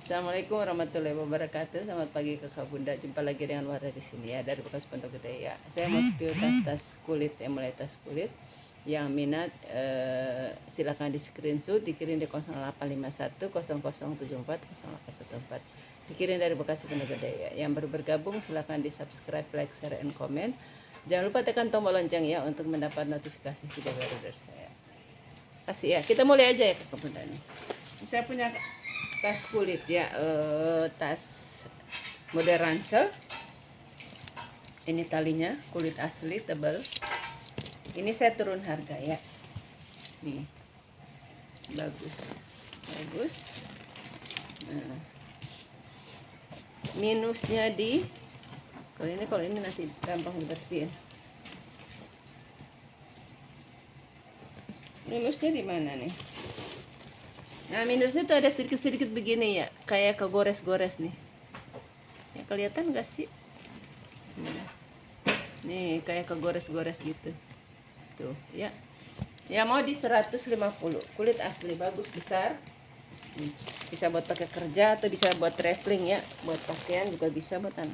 Assalamualaikum warahmatullahi wabarakatuh. Selamat pagi kakak bunda. Jumpa lagi dengan Wara di sini ya, dari bekas Pondok Gede ya. Saya mau spill tas kulit ya, mulai tas kulit. Yang minat silakan di screenshot, dikirim di 0851 0074 0814. Dikirim dari Bekasi Pondok Gede ya. Yang baru bergabung silakan di subscribe, like, share, and comment. Jangan lupa tekan tombol lonceng ya untuk mendapat notifikasi video baru dari saya. Kasih ya. Kita mulai aja ya kakak bunda nih. Saya punya tas kulit ya, tas model ransel. Ini talinya kulit asli tebal. Ini saya turun harga ya. Nih, bagus. Nah, minusnya di kalau ini nanti gampang dibersihin. Minusnya di mana nih? Nah, minusnya tuh ada sedikit-sedikit begini ya, kayak kegores-gores nih. Ya kelihatan gak sih? Nih, kayak kegores-gores gitu. Tuh, ya. Ya mau di 150. Kulit asli bagus, besar. Bisa buat pakai kerja atau bisa buat traveling ya, buat pakaian juga bisa buat 40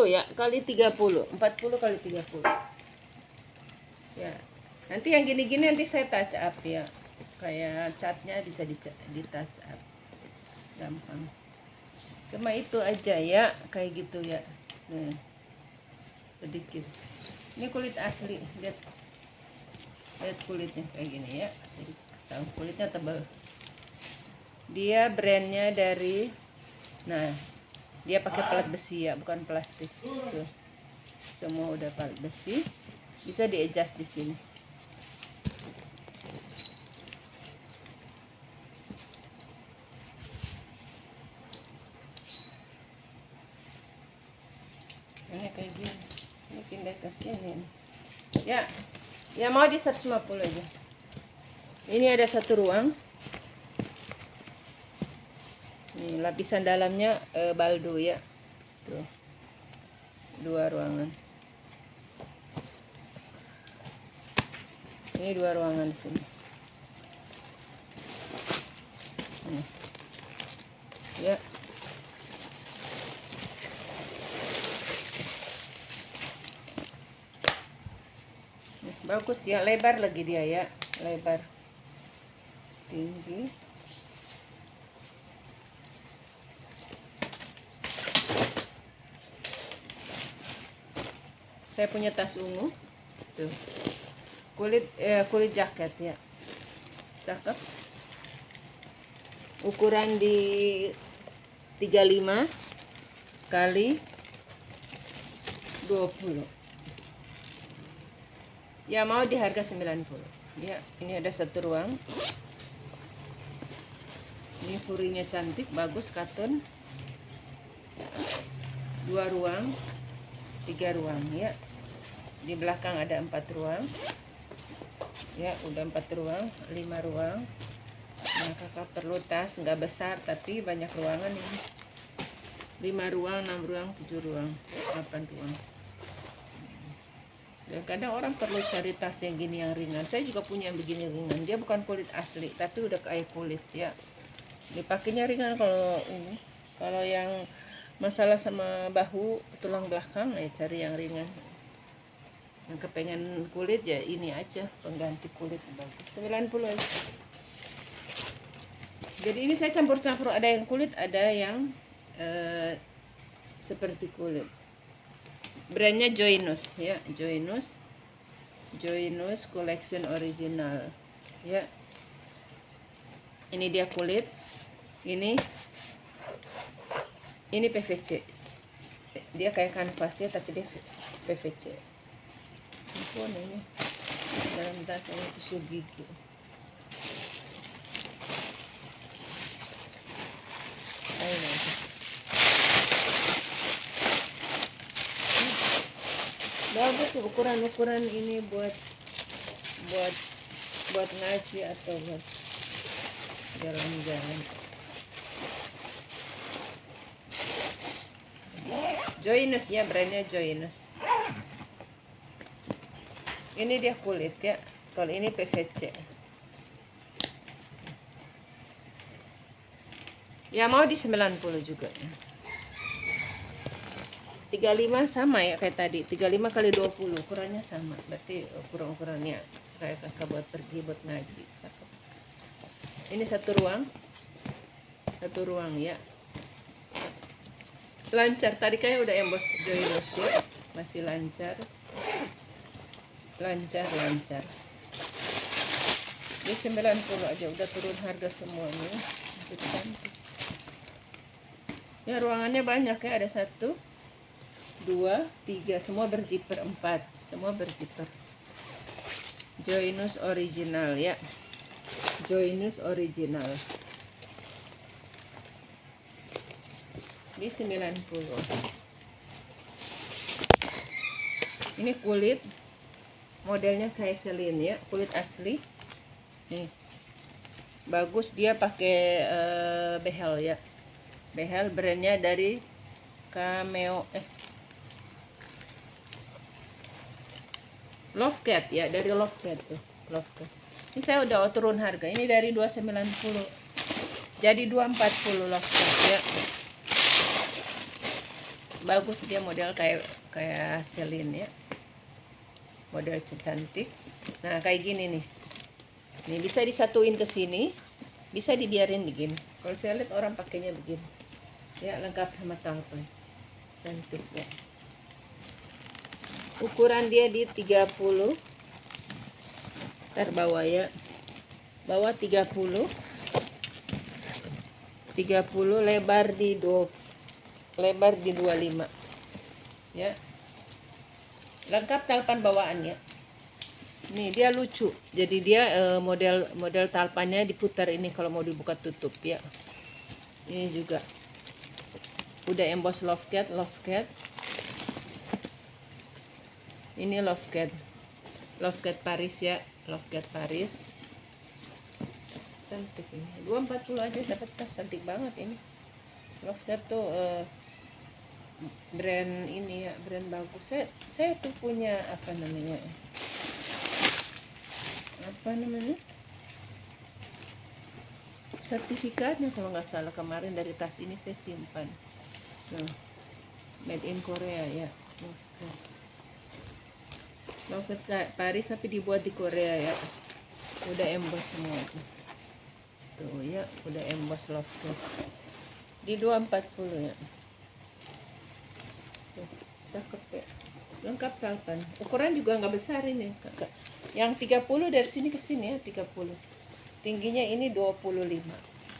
ya kali 30. 40 kali 30. Ya. Nanti yang gini-gini nanti saya touch up ya. Kayak catnya bisa di touch up. Gampang. Cuma itu aja ya, kayak gitu ya. Nah, sedikit. Ini kulit asli, lihat kulitnya kayak gini ya. Jadi tahu kulitnya tebal. Dia brandnya dari, nah dia pakai pelat besi ya, bukan plastik. Tuh, semua udah pelat besi. Bisa di adjust di sini. Ini kayak gini. Ini pindah ke sini. Ya. Ya mau di 150 aja. Ini ada satu ruang. Nih, lapisan dalamnya baldo ya. Tuh. 2 ruangan. Ini 2 ruangan di sini. Nih. Ya. Bagus ya, lebar lagi dia ya, lebar, tinggi. Saya punya tas ungu, tuh, kulit jaket ya, cakep. Ukuran di 35 kali 20. Ya mau di harga 90. Ya, ini ada satu ruang. Ini furinya cantik, bagus, katun. 2 ruang, 3 ruang ya. Di belakang ada 4 ruang. Ya, udah 4 ruang, 5 ruang. Nah, kakak perlu tas nggak besar tapi banyak ruangan ini. 5 ruang, 6 ruang, 7 ruang, 8 ruang. Dan kadang orang perlu cari tas yang gini yang ringan. Saya juga punya yang begini ringan. Dia bukan kulit asli, tapi udah kayak kulit ya. Dipakainya ringan kalau ini. Kalau yang masalah sama bahu, tulang belakang, ya cari yang ringan. Yang kepengen kulit ya ini aja, pengganti kulit bagus. 90 aja. Jadi ini saya campur-campur, ada yang kulit, ada yang seperti kulit. Brandnya Joinus ya, Joinus Collection Original ya. Ini dia kulit, ini PVC, dia kayak kanvas ya tapi dia PVC. Ini dalam tas ini tisu gigi. Ayo. Bagus ukuran ini buat ngaji atau buat jalan-jalan. Joinus ya, brandnya Joinus. Ini dia kulit ya, kalau ini PVC. Ya mau di 90 juga ya. 35 sama ya kayak tadi. 35 kali 20 ukurannya sama. Berarti ukurannya kayak kakak buat pergi buat ngaji. Cakep. Ini satu ruang ya. Lancar. Tadi kayak udah embos joinus ya. Masih lancar. Lancar. Ini 90 aja udah turun harga semuanya. Cantik. Ya ruangannya banyak ya, ada 1 2 3 semua berziper, 4 semua berziper. Joinus original ya. Joinus original. Di 90. Ini kulit modelnya kayak Celine ya, kulit asli. Nih. Bagus, dia pakai behel ya. Behel brandnya dari Cameo Lovecat ya, dari Lovecat tuh. Lovecat. Ini saya udah turun harga. Ini dari 290 jadi 240 Lovecat ya. Bagus, dia model kayak Celine ya. Model cantik. Nah, kayak gini nih. Nih bisa disatuin ke sini, bisa dibiarin begini. Kalau saya lihat orang pakainya begini. Ya, lengkap sama talpen. Cantik ya. Ukuran dia di 30. Bawah ya. Bawah 30. 30, lebar di 25. Ya. Lengkap talpan bawaannya. Nih dia lucu. Jadi dia model talpannya diputar ini kalau mau dibuka tutup ya. Ini juga udah emboss Lovecat. Ini Lovecat Paris ya, Lovecat Paris. Cantik ini. 240 aja dapat tas, cantik banget ini. Lovecat tuh brand ini ya, brand bagus. Saya tuh punya apa namanya? Sertifikatnya kalau nggak salah, kemarin dari tas ini saya simpan. Nah, made in Korea ya. Lovecat Paris tapi dibuat di Korea ya. Udah emboss semua tuh ya, udah emboss Lovecat di 240 ya. Tuh, cakep ya, lengkap talpan. Ukuran juga nggak besar ini kakak. Yang 30 dari sini ke sini ya, 30. Tingginya ini 25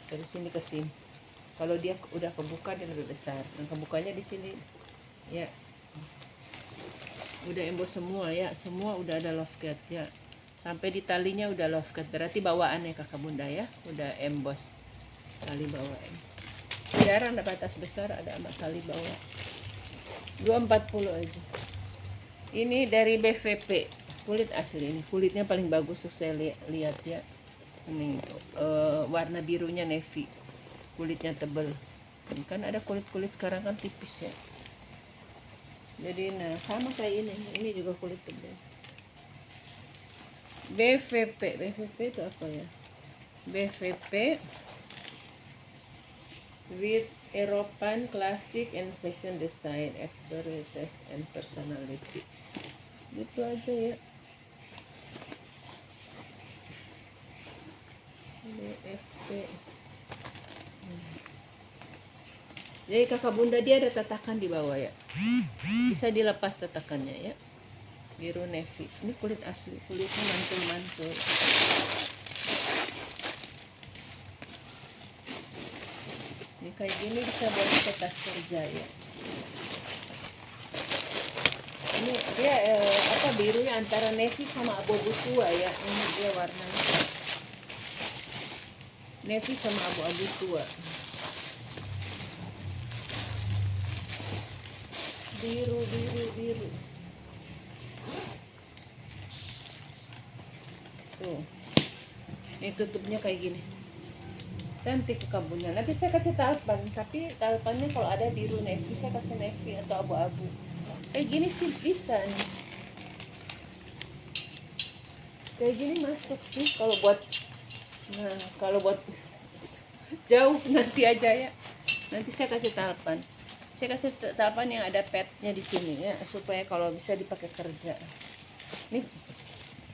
dari sini ke sini. Kalau dia udah kebuka dia lebih besar. Yang kebukanya di sini ya. Udah emboss semua ya, semua udah ada Lovecat ya. Sampai di talinya udah Lovecat. Berarti bawaannya kakak bunda ya, udah emboss tali bawaan. Jarang dapat tas besar ada sama tali bawah. 240 aja. Ini dari BVP, kulit asli ini. Kulitnya paling bagus tuh saya lihat ya. Ini warna birunya navy. Kulitnya tebel. Ini kan ada kulit-kulit sekarang kan tipis ya. Jadi nah sama kayak ini juga kulit tebal. BVP itu apa ya? BVP with European classic and fashion design, experience taste and personality. Gitu aja ya. BFP. Jadi kakak bunda dia ada tatakan di bawah ya. Bisa dilepas tatakannya ya. Biru navy. Ini kulit asli, kulitnya mantul-mantul. Ini kayak gini bisa buat ke tas kerja ya. Ini dia birunya antara navy sama abu-abu tua ya. Ini dia warnanya. Navy sama abu-abu tua. Biru. Tuh. Ini tutupnya kayak gini. Cantik kabunnya. Nanti saya kasih talpan, tapi talpannya kalau ada biru navy saya kasih navy atau abu-abu. Kayak gini sih bisa nih. Kayak gini masuk sih kalau buat jauh nanti aja ya. Nanti saya kasih talpan. Saya kasih talpan yang ada petnya di sini ya, supaya kalau bisa dipakai kerja. Nih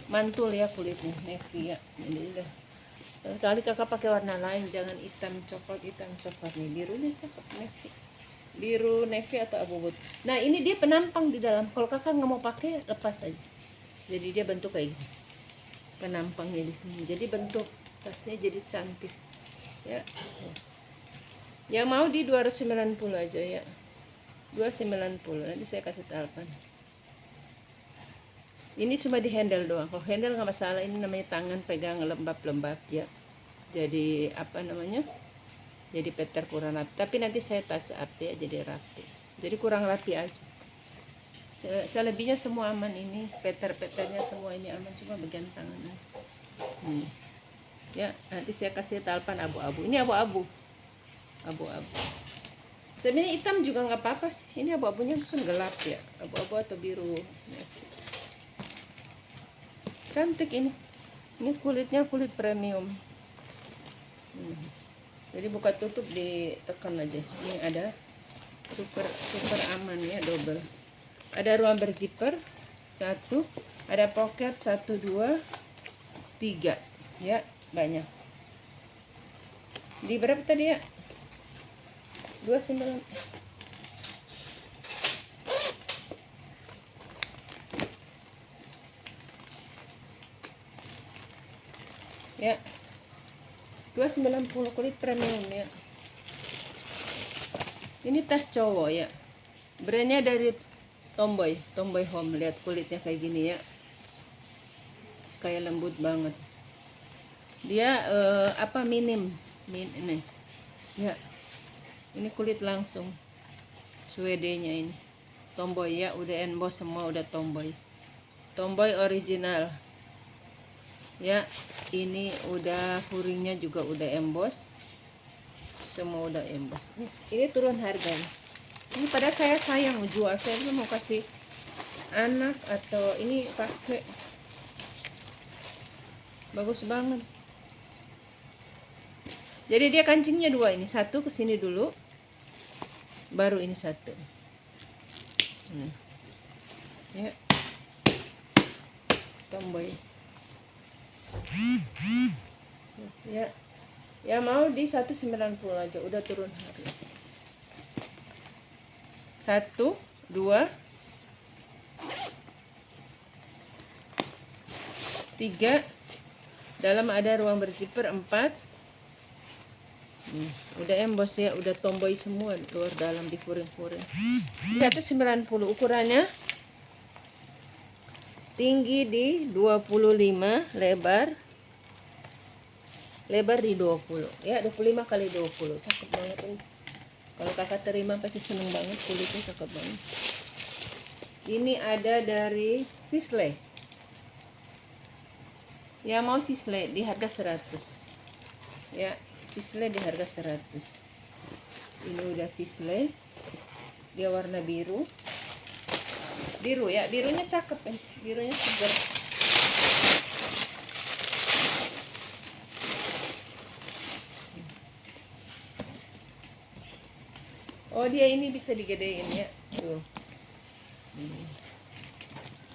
mantul ya kulitnya navy ya. Ini udah. Kali kakak pakai warna lain, jangan hitam coklat nih. Birunya cakep navy. Biru navy atau abu but. Nah ini dia penampang di dalam. Kalau kakak nggak mau pakai, lepas aja. Jadi dia bentuk kayak gini. Penampangnya di sini. Jadi bentuk tasnya jadi cantik. Ya. Yang mau di 290 aja ya. 290. Nanti saya kasih talpan. Ini cuma di handle doang. Kalau handle nggak masalah. Ini namanya tangan pegang lembab-lembab ya. Jadi apa namanya? Jadi peter kurang rapi. Tapi nanti saya touch up ya, jadi rapi. Jadi kurang rapi aja. Selebihnya semua aman ini. Peter-peternya semua ini aman. Cuma bagian tangannya. Ya, nanti saya kasih talpan abu-abu. Ini abu-abu. Abu-abu. Sebenarnya hitam juga nggak apa-apa sih. Ini abu-abunya kan gelap ya. Abu-abu atau biru. Cantik ini. Ini kulitnya kulit premium. Jadi buka tutup ditekan aja. Ini ada super aman ya, double. Ada ruang berzipper 1, ada pocket 1 2 3 ya, banyak. Di berapa tadi ya? 29. Ya. 290 kulit premium ya. Ini tas cowok ya. Brandnya dari Tomboy Home. Lihat kulitnya kayak gini ya. Kayak lembut banget. Dia minim ini. Ya. Ini kulit langsung. Swede-nya ini. Tomboy ya, udah emboss semua, udah Tomboy. Tomboy original. Ya, ini udah furingnya juga udah emboss. Semua udah emboss. Ini turun harganya. Ini pada saya sayang jual, saya mau kasih anak atau ini pakai. Bagus banget. Jadi dia kancingnya 2 ini, 1 ke sini dulu. Baru ini 1. Ya. Tomboy. Ya. Ya mau di 190 aja, udah turun harga. 1 2 3. Dalam ada ruang berzipper 4. Udah emboss ya, udah Tomboy semua, luar dalam di furing-furing. 190 ukurannya. Tinggi di 25, lebar di 20 ya, 25 kali 20. Cakep banget ini. Kalau kakak terima pasti seneng banget, kulitnya cakep banget. Ini ada dari Sisley ya, mau Sisley di harga 100 ya. Sisley di harga 100. Ini udah Sisley, dia warna biru ya, birunya cakep ya, birunya segar. Oh dia ini bisa digedein ya, tuh.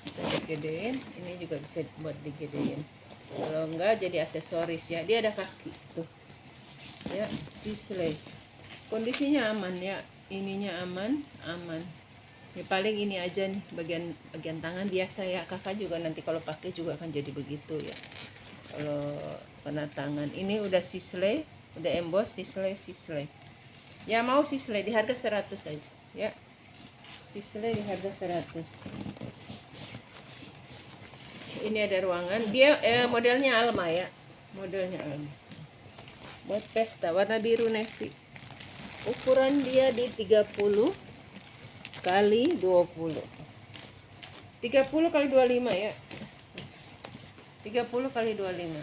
Bisa digedein, ini juga bisa buat digedein. Kalau enggak jadi aksesoris ya. Dia ada kaki tuh ya, Sisley. Kondisinya aman ya, ininya aman ya. Paling ini aja nih bagian tangan biasa ya. Kakak juga nanti kalau pakai juga akan jadi begitu ya, kalau kena tangan. Ini udah Sisley, udah emboss Sisley ya. Mau Sisley di harga 100 aja ya. Sisley di harga 100. Ini ada ruangan, dia modelnya Alma ya, modelnya Alma buat pesta, warna biru navy. Ukuran dia di 30 kali 20, 30 kali 25 ya, 30 kali 25.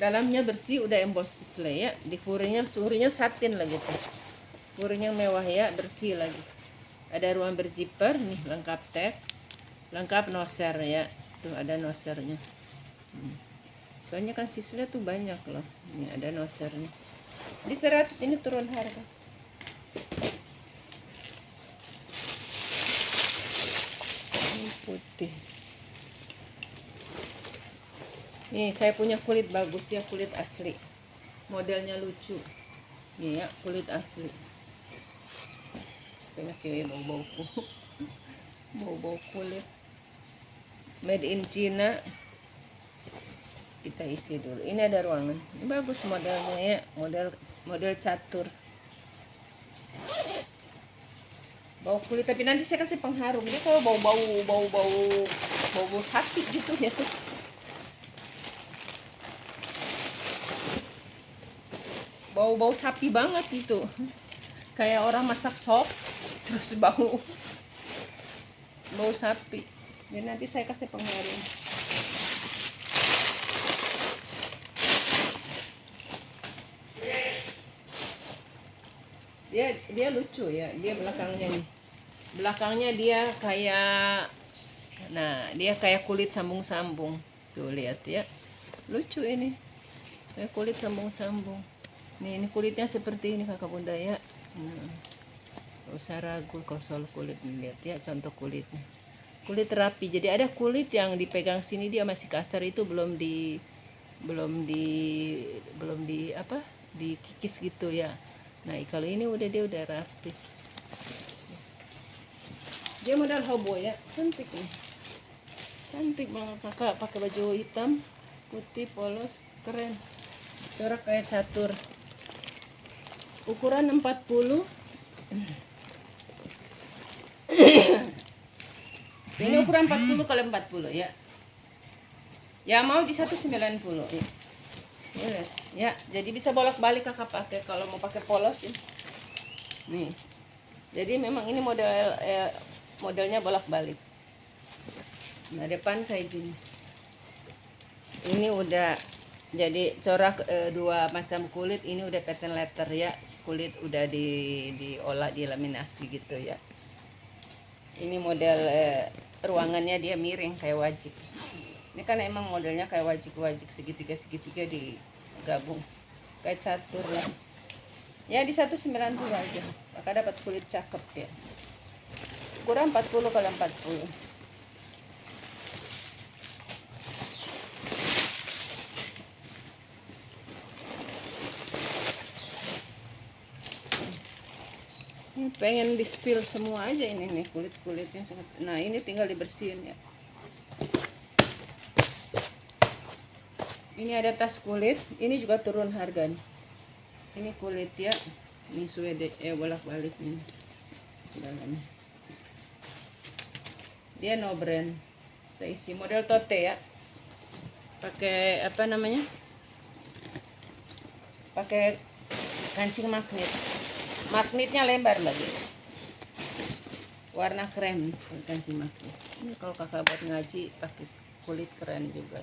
Dalamnya bersih, udah emboss Sisley ya. Di furingnya satin lagi tuh, furingnya mewah ya, bersih lagi. Ada ruang berzipper nih, lengkap tag lengkap noser ya, tuh ada nosernya. Soalnya kan sisle tuh banyak loh, ini ada nosernya. Di 100 ini turun harga. Ini putih. Nih saya punya kulit bagus ya, kulit asli, modelnya lucu. Nih ya, kulit asli. Tapi masih bau-bau bau-bau kulit. Made in China. Kita isi dulu. Ini ada ruangan. Ini bagus modelnya ya, model catur. Bau kulit, tapi nanti saya kasih pengharum. Dia kalau bau sapi gitu ya. Bau sapi banget itu. Kayak orang masak sop terus bau sapi. Jadi nanti saya kasih pengharum. Dia lucu ya, dia belakangnya dia kayak, nah dia kayak kulit sambung-sambung tuh, lihat ya, lucu ini kayak kulit sambung-sambung. Nih ini kulitnya seperti ini kakak bunda ya. Gak usah ragu kalau soal kulit, lihat ya contoh kulitnya, kulit rapi. Jadi ada kulit yang dipegang sini dia masih kasar, itu belum di apa, dikikis gitu ya. Nah kalau ini dia udah rapi. Dia model hobo ya, cantik nih, cantik banget kakak, pakai baju hitam putih polos, keren, corak kayak catur. Ukuran 40. Ini ukuran 40 kali 40 ya. Ya mau di 190 ya. Ya, jadi bisa bolak-balik kakak pakai kalau mau pakai polos ya. Nih. Jadi memang ini modelnya bolak-balik. Nah, depan kayak gini. Ini udah jadi corak dua macam kulit. Ini udah pattern letter ya. Kulit udah diolah, dilaminasi gitu ya. Ini model ruangannya dia miring kayak wajik. Ini kan emang modelnya kayak wajik segitiga digabung kayak catur lah ya. Di 190 aja maka dapat kulit cakep ya. Kurang 40 kali 40. Ini pengen di spill semua aja ini nih, kulit-kulitnya sangat. Nah ini tinggal dibersihin ya. Ini ada tas kulit, ini juga turun harga nih. Ini kulit ya, ini suede bolak-balik nih dalamnya. Dia no brand. Kita isi model tote ya. Pakai apa namanya? Pakai kancing magnet. Magnetnya lebar lagi. Warna krem kancing magnet. Ini kalau kakak buat ngaji pakai kulit keren juga.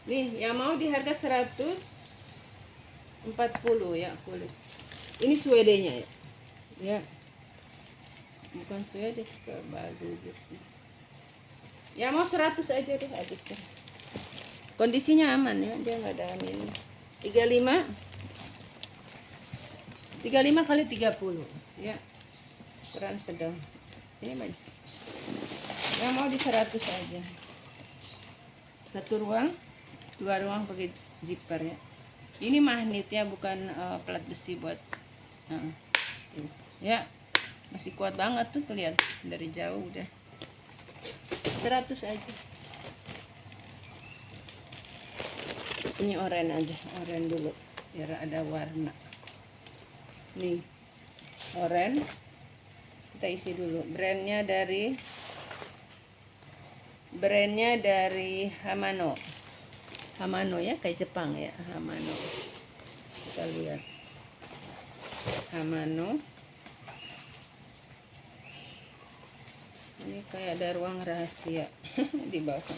Nih, yang mau di harga 140 ya kulit. Ini suede-nya ya. Ya. Bukan suede sih, ke baju gitu. Ya mau 100 aja deh habisnya. Kondisinya aman ya, dia nggak ada ini. 35 kali 30 ya. Ukuran sedang. Ini banyak. Yang mau di 100 aja. Satu ruang, 2 ruang pakai zipper ya. Ini magnetnya bukan plat besi buat ya, masih kuat banget tuh, lihat dari jauh udah. 100 aja. Ini oranye aja, oranye dulu biar ada warna. Nih oranye kita isi dulu. Brandnya dari Hamano ya, kayak Jepang ya, Hamano. Kita lihat Hamano. Ini kayak ada ruang rahasia di bawah.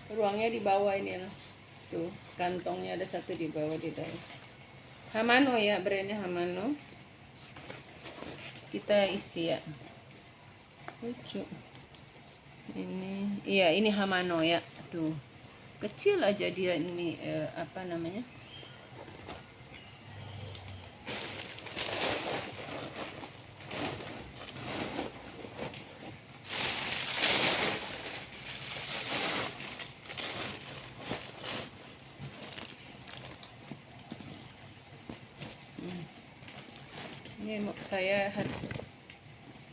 Ruangnya di bawah ini ya. Tuh, kantongnya ada satu di bawah di dalam. Hamano ya, brandnya Hamano. Kita isi ya. lucu. Ini iya, ini Hamano ya, tuh kecil aja dia ini, apa namanya, ini saya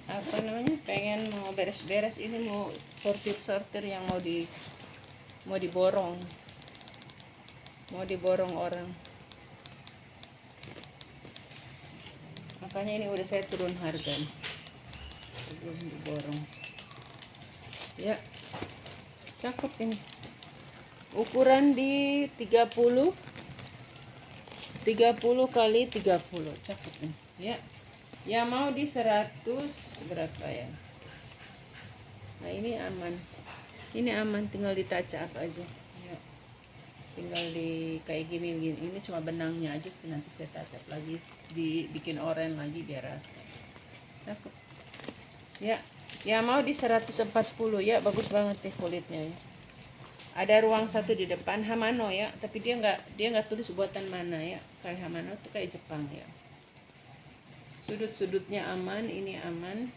apa namanya, pengen mau beres-beres, ini mau sortir yang mau diborong orang, makanya ini udah saya turun harga sebelum diborong ya. Cakep ini, ukuran di 30 kali 30, cakep ini ya. Yang mau di 100 berapa ya. Nah ini aman, tinggal ditacap aja ya. Tinggal di kayak gini, ini cuma benangnya aja, nanti saya tacap lagi, dibikin oranye lagi biar rata. Cakep ya. Yang mau di 140 ya, bagus banget deh kulitnya ya. Ada ruang satu di depan, Hamano ya, tapi dia nggak tulis buatan mana ya. Kayak Hamano tuh kayak Jepang ya. Sudut-sudutnya aman, ini aman.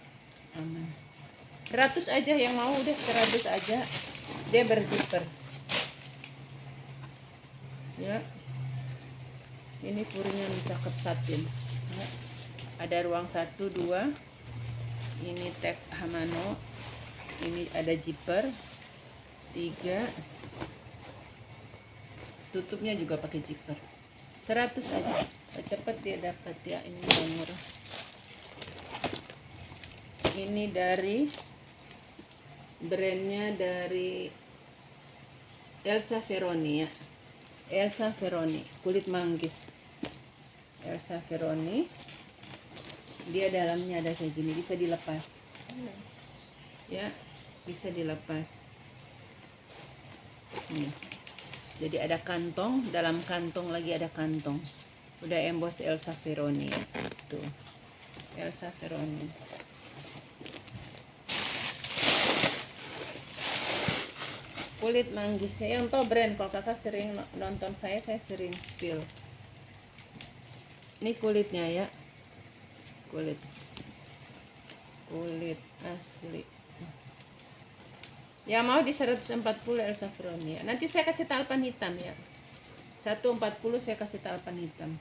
100 aja yang mau, udah 100 aja. Dia berzipper ya. Ini puringnya cakep, satin ya. Ada ruang 1, 2. Ini tag Hamano. Ini ada zipper 3. Tutupnya juga pakai zipper. 100 aja, cepet dia dapat ya. Ini murah. Ini dari brandnya dari Elsa Veroni ya. Elsa Veroni, kulit manggis. Elsa Veroni. Dia dalamnya ada kayak gini, bisa dilepas. Ya, bisa dilepas. Nih. Jadi ada kantong, dalam kantong lagi ada kantong. Udah emboss Elsa Veroni. Tuh. Elsa Veroni. Kulit manggis ya, yang tau brand, kalau kakak sering nonton saya sering spill. Ini kulitnya ya, kulit asli. Ya mau di 140 Elsa Veroni ya. Nanti saya kasih talpan hitam ya. 140 saya kasih talpan hitam.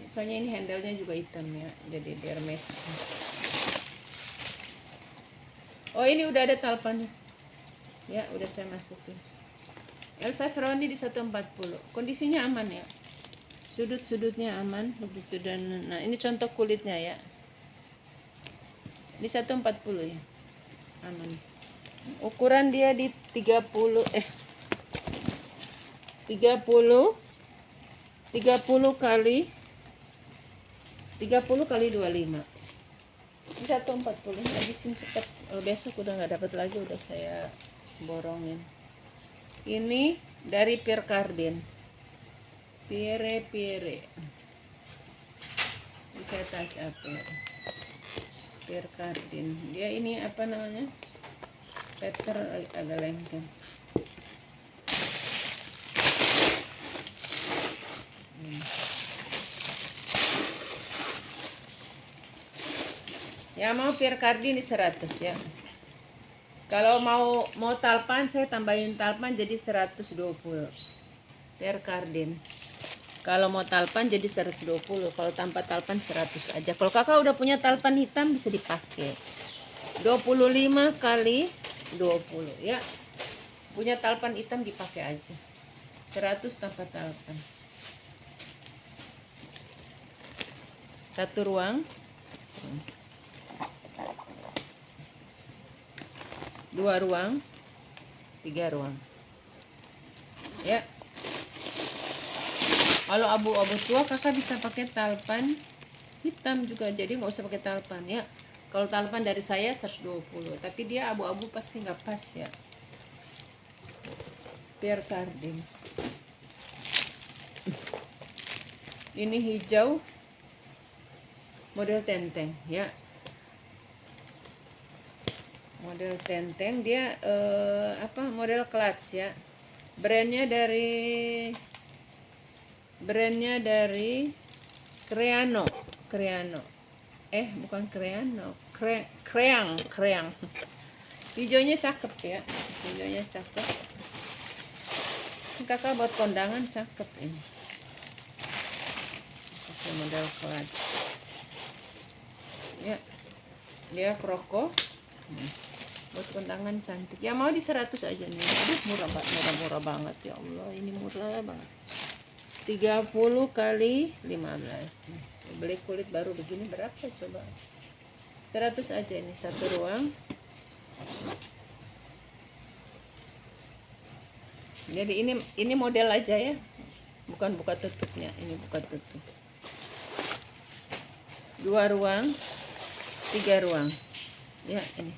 Soalnya ini handle-nya juga hitam ya, jadi biar match. Oh ini udah ada talpannya ya, udah saya masukin. Elsa Veroni di 140, kondisinya aman ya, sudut-sudutnya aman, nah ini contoh kulitnya ya, di 140 ya, aman. Ukuran dia di 30 kali 25. 140 habisin cepat. Besok udah nggak dapat lagi, udah saya borongin. Ini dari Pierre Cardin. Pierre bisa touch up ya. Pierre Cardin. Dia ini apa namanya? Peter agak lengket. Ya mau Pierre Cardin di 100 ya. Kalau mau talpan saya tambahin talpan jadi 120. Pierre Cardin. Kalau mau talpan jadi 120, kalau tanpa talpan 100 aja. Kalau kakak udah punya talpan hitam bisa dipakai. 25 kali 20 ya. Punya talpan hitam dipakai aja. 100 tanpa talpan. Satu ruang. 2 ruang, 3 ruang ya. Kalau abu-abu tua kakak bisa pakai talpan hitam juga, jadi nggak usah pakai talpan ya. Kalau talpan dari saya 120, tapi dia abu-abu pasti nggak pas ya. Pierre Cardin. Ini hijau model tenteng ya. model tenteng. Dia model clutch ya. Brandnya dari Creano. Bukan Creano, Creang. Hijaunya cakep ya, kakak buat kondangan cakep ini. Pakai model clutch ya, dia kroko. Buat kondangan cantik ya, mau di 100 aja nih. Aduh, murah banget ya Allah, ini murah banget. 30 kali 15 nih. Beli kulit baru begini berapa coba? 100 aja ini, satu ruang. Jadi ini model aja ya, bukan buka tutupnya. Ini buka tutup. 2 ruang, 3 ruang ya. Ini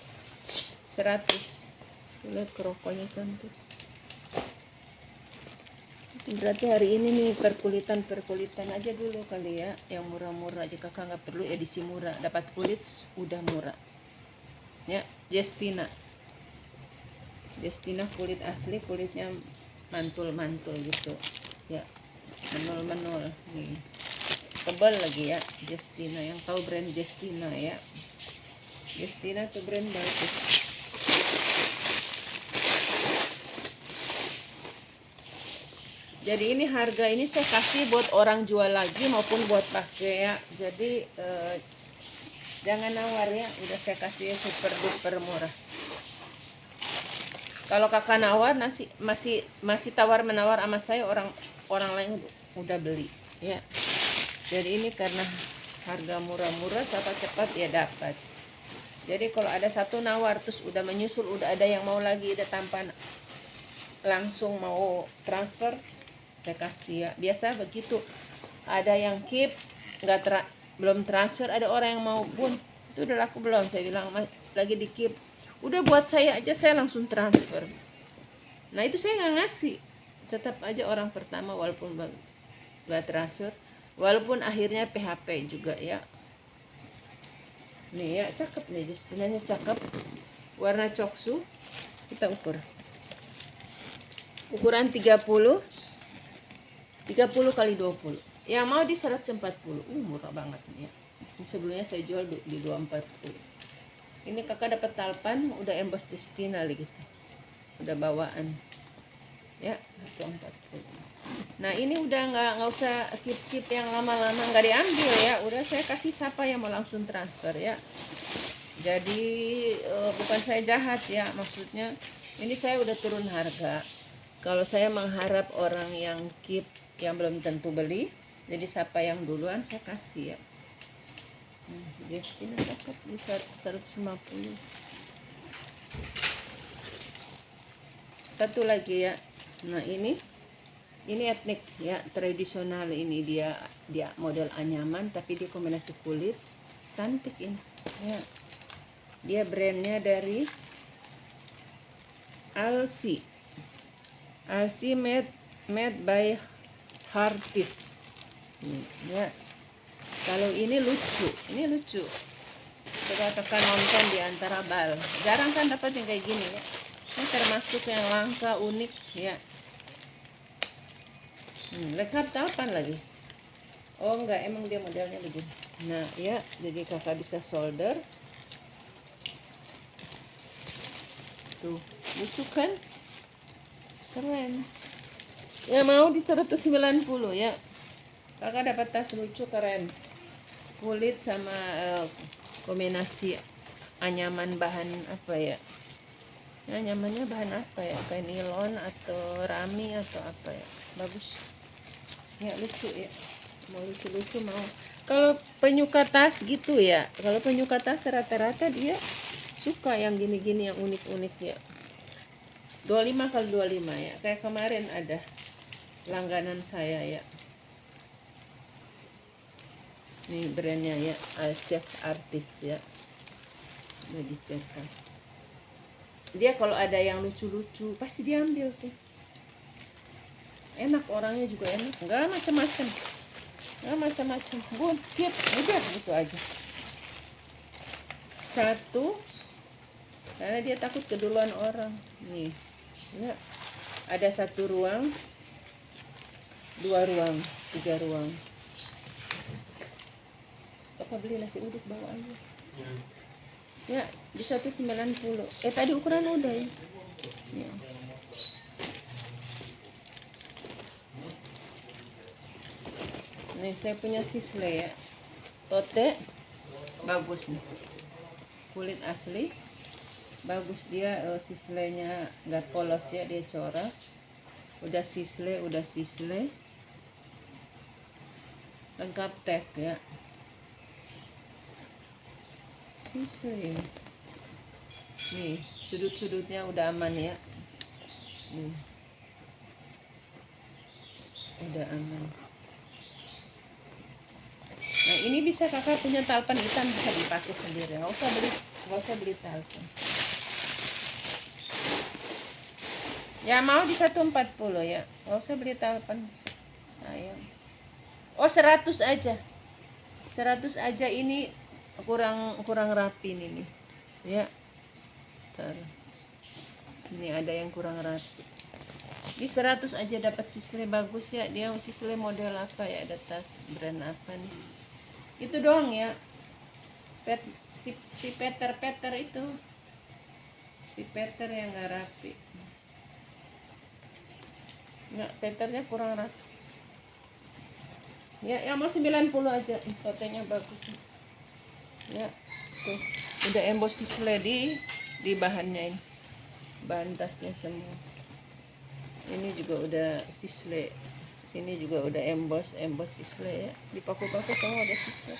100. Lihat kerokonya cantik. Berarti hari ini nih perkulitan aja dulu kali ya, yang murah-murah aja. Kakak nggak perlu edisi murah, dapat kulit udah murah ya. Justina kulit asli, kulitnya mantul gitu ya, menul nih, tebal lagi ya. Justina, yang tahu brand Justina ya, Justina tuh brand bagus. Jadi ini harga ini saya kasih buat orang jual lagi maupun buat pakai ya. Jadi jangan nawar ya, udah saya kasih super duper murah. Kalau kakak nawar masih tawar menawar sama saya, orang lain udah beli ya. Jadi ini karena harga murah-murah, cepat ya dapat. Jadi kalau ada satu nawar terus udah menyusul, udah ada yang mau lagi, udah tampan langsung mau transfer, saya kasih ya. Biasa begitu, ada yang keep belum transfer, ada orang yang mau, Bun itu udah laku belum? Saya bilang lagi di keep, udah buat saya aja, saya langsung transfer. Nah itu saya nggak ngasih, tetap aja orang pertama walaupun nggak transfer, walaupun akhirnya PHP juga ya. Nih ya, cakep nih, Justinanya cakep, warna coksu. Kita ukuran 30 kali 20. Yang mau di 140. Murah banget nih ya. Ini sebelumnya saya jual di 240. Ini kakak dapat talpan udah emboss Justina gitu. Udah bawaan. Ya, 240. Nah, ini udah nggak usah keep yang lama-lama, nggak diambil ya. Udah saya kasih siapa yang mau langsung transfer ya. Jadi bukan saya jahat ya, maksudnya ini saya udah turun harga. Kalau saya mengharap orang yang keep yang belum tentu beli, jadi siapa yang duluan saya kasih ya. Justina dapat di 150. Satu lagi ya. Nah ini etnik ya, tradisional. Ini dia model anyaman tapi dia kombinasi kulit, cantik ini ya. Dia brandnya dari Alsi made by Heartis ya. Kalau ini lucu, coba tekan nonton di antara bal, jarang kan dapat yang kayak gini ya. Ini termasuk yang langka, unik ya. Lengkap talpan lagi. Oh enggak, emang dia modelnya begini. Nah ya, jadi kakak bisa solder tuh, lucu kan, keren ya. Mau di 190 ya, kakak dapat tas lucu keren, kulit sama kombinasi anyaman. Bahan apa ya, anyamannya bahan apa ya, kayak nilon atau rami atau apa ya, bagus ya, lucu ya. Mau lucu mau. Kalau penyuka tas gitu ya, kalau penyuka tas rata-rata dia suka yang gini-gini, yang unik-unik ya. 25 kali 25 ya, kayak kemarin ada langganan saya ya. Ini brandnya ya, Chef Artis ya. Udah dicetak. Dia kalau ada yang lucu-lucu pasti diambil tuh. Enak, orangnya juga enak, nggak macam-macam. Bun, keep, udah gitu aja. 1 karena dia takut keduluan orang. Nih ya, ada 1 ruang, 2 ruang, 3 ruang. Kakak beli nasi uduk bawa aja ya, di 190. Tadi ukuran udah ya, ya. Nih saya punya sisle ya, tote bagus nih, kulit asli bagus dia. Sislenya nggak polos ya, dia corak. Udah sisle lengkap tag ya, sisle. Nih sudut-sudutnya udah aman ya, nih udah aman. Nah ini bisa kakak punya talpan hitam, bisa dipakai sendiri, nggak usah beli talpan ya. Mau di 140 ya, nggak usah beli talpan sayang. 100 aja, 100 aja. Ini kurang rapi nih ya. Ini ada yang kurang rapi. Di 100 aja dapat sisle bagus ya. Dia sisle model apa ya, ada tas brand apa nih. Itu doang ya. Si Peter itu. Si Peter yang gak rapi. Nggak, Peternya kurang rapi. Ya, yang mau 90 aja. Totenya bagus. Ya, tuh. Udah emboss sisle di bahannya ini. Bahan tasnya semua. Ini juga udah sisle. Ini juga udah emboss sisle ya. Di paku-paku semua udah sisle.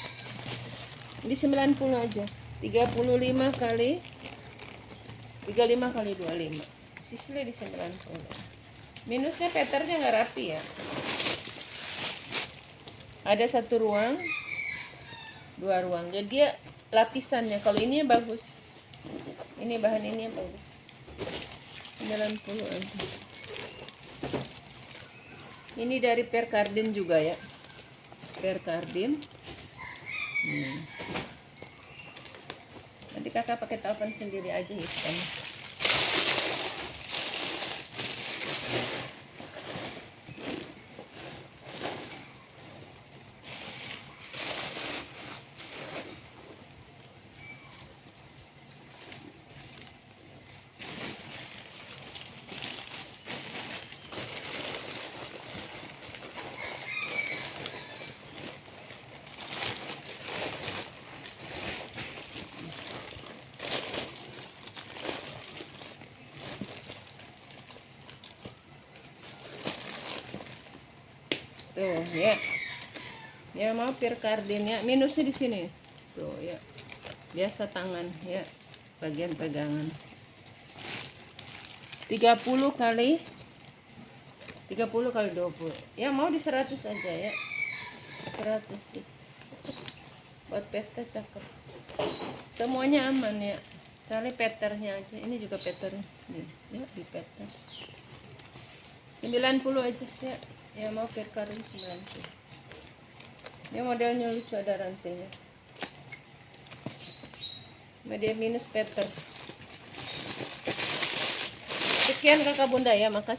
Di 90 aja. 35 kali 25. Sisle di 90. Minusnya Peternya nggak rapi ya. Ada 1 ruang, 2 ruang. Jadi dia lapisannya. Kalau ini bagus. Ini bahan ini yang bagus. 90 aja. Ini dari Percardin juga ya. Percardin. Nanti kakak pakai talpan sendiri aja hitam. Tuh ya. Ya mau Percardin ya. Minusnya di sini. Tuh ya. Biasa tangan ya. Bagian pegangan. 30 kali 20. Ya mau di 100 aja ya. 100 deh. Buat pesta cakep. Semuanya aman ya. Cari Peternya aja. Ini juga Peternya. Nih, ya di Peter. 90 aja ya. Ya mau Percardin 90. Dia modelnya lucu, ada rantainya. Media minus Peter. Sekian kakak bunda ya, makasih.